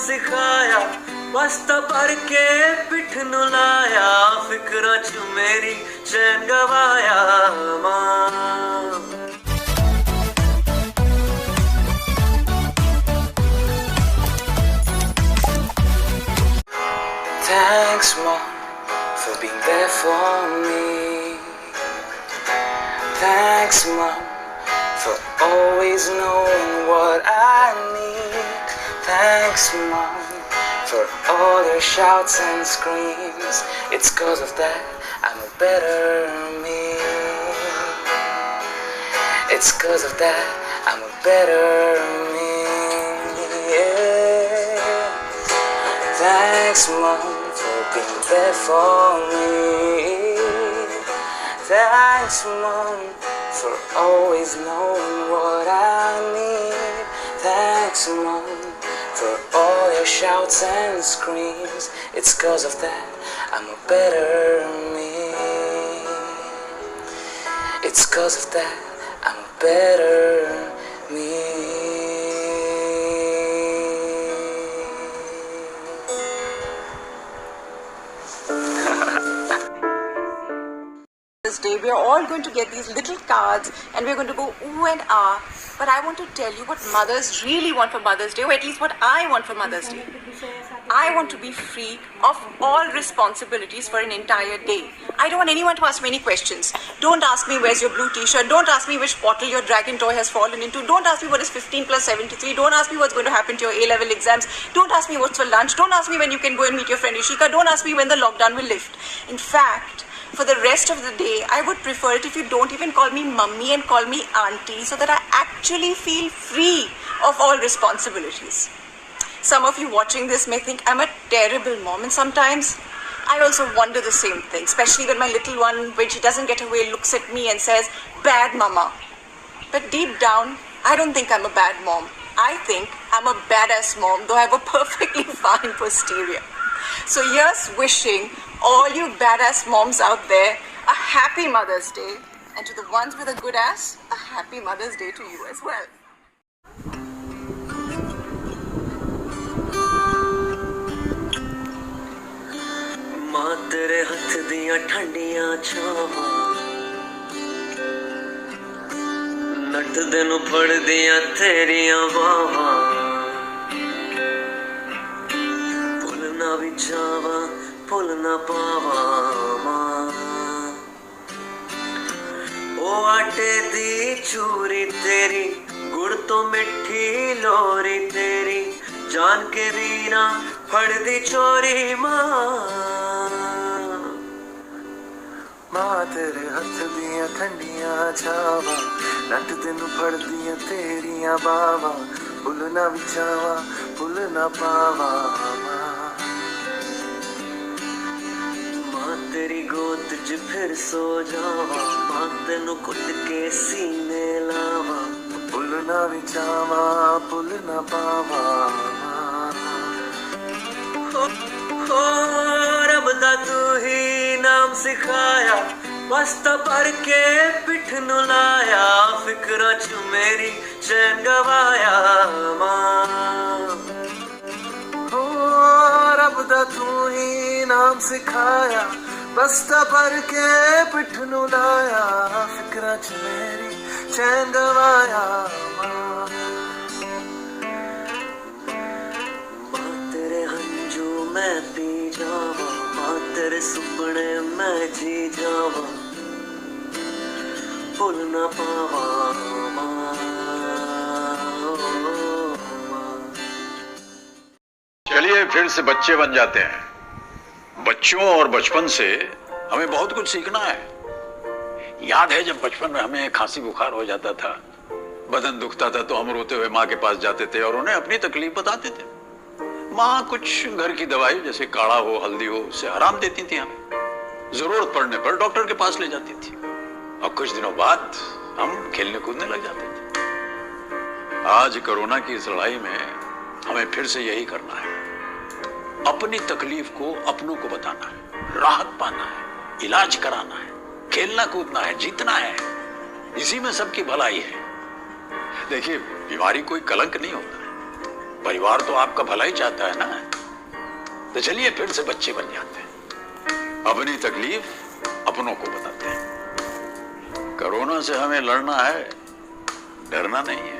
सिखाया बस्ता भर के पिठ नु लाया फिक्रां च मेरी चैन गवाया मां। Thanks mom for being there for me. Thanks mom for always knowing what I need. Thanks mom for all your shouts and screams. It's 'cause of that I'm a better me. It's 'cause of that I'm a better me. Yeah. Thanks mom for being there for me. Thanks mom for always knowing what I need. Thanks mom for all your shouts and screams. It's 'cause of that I'm a better me. It's 'cause of that I'm a better me. This day we are all going to get these little cards and we're going to go ooh and ah, but I want to tell you what mothers really want for Mother's Day, or at least what I want for Mother's Day. I want to be free of all responsibilities for an entire day. I don't want anyone to ask me any questions. Don't ask me where's your blue t-shirt. Don't ask me which bottle your dragon toy has fallen into. Don't ask me what is 15 plus 73. Don't ask me what's going to happen to your A-level exams. Don't ask me what's for lunch. Don't ask me when you can go and meet your friend Ishika. Don't ask me when the lockdown will lift. In fact, for the rest of the day, I would prefer it if you don't even call me mummy and call me auntie, so that I actually feel free of all responsibilities. Some of you watching this may think I'm a terrible mom, and sometimes I also wonder the same thing, especially when my little one, when she doesn't get away, looks at me and says, "Bad mama." But deep down, I don't think I'm a bad mom. I think I'm a badass mom, though I have a perfectly fine posterior. So here's wishing all you badass moms out there a happy Mother's Day, and to the ones with a good ass, a happy Mother's Day to you as well. मां तेरे हथ दियां ठंडियां छावां नठदे नूं फड़दियां तेरियां बावां भुलना भी चावां भुल ना पावां मां ओ आटे दी चूरी तेरी गुड़ तो मिठी लोरी तेरी जान के भी ना फड़दी चोरी मां तेरे हथ दियां ठंडियां छावां नट दिन फड़दियां तेरियां बावां भुलना भी चावां भुल ना पावां मां तेरी गोद च फिर सो जावां मां तेनू कुट के सीने लावां भुलना भी चावां भुल ना पावां हो रब दा तू ही नाम सिखाया बस्ता भर के पिठ नु लाया फिक्रां च मेरी चैन गवाया मां हो रब दा तू ही नाम सिखाया बस्ता भर के पिठ नु लाया फिक्रां च मेरी चैन गवाया मां तेरे हंजू मैं पी जावां मां तेरे सुपने मैं जी जावां भुल ना पावां मां चलिए फिर से बच्चे बन जाते हैं। बच्चों और बचपन से हमें बहुत कुछ सीखना है। याद है जब बचपन में हमें खांसी बुखार हो जाता था, बदन दुखता था, तो हम रोते हुए माँ के पास जाते थे और उन्हें अपनी तकलीफ बताते थे। माँ कुछ घर की दवाई जैसे काढ़ा हो, हल्दी हो, उससे आराम देती थी हमें। जरूरत पड़ने पर डॉक्टर के पास ले जाती थी और कुछ दिनों बाद हम खेलने कूदने लग जाते थे। आज कोरोना की इस लड़ाई में हमें फिर से यही करना है। अपनी तकलीफ को अपनों को बताना है, राहत पाना है, इलाज कराना है, खेलना कूदना है, जीतना है। इसी में सबकी भलाई है। देखिए, बीमारी कोई कलंक नहीं होता है। परिवार तो आपका भला ही चाहता है ना। तो चलिए फिर से बच्चे बन जाते हैं, अपनी तकलीफ अपनों को बताते हैं। कोरोना से हमें लड़ना है, डरना नहीं है।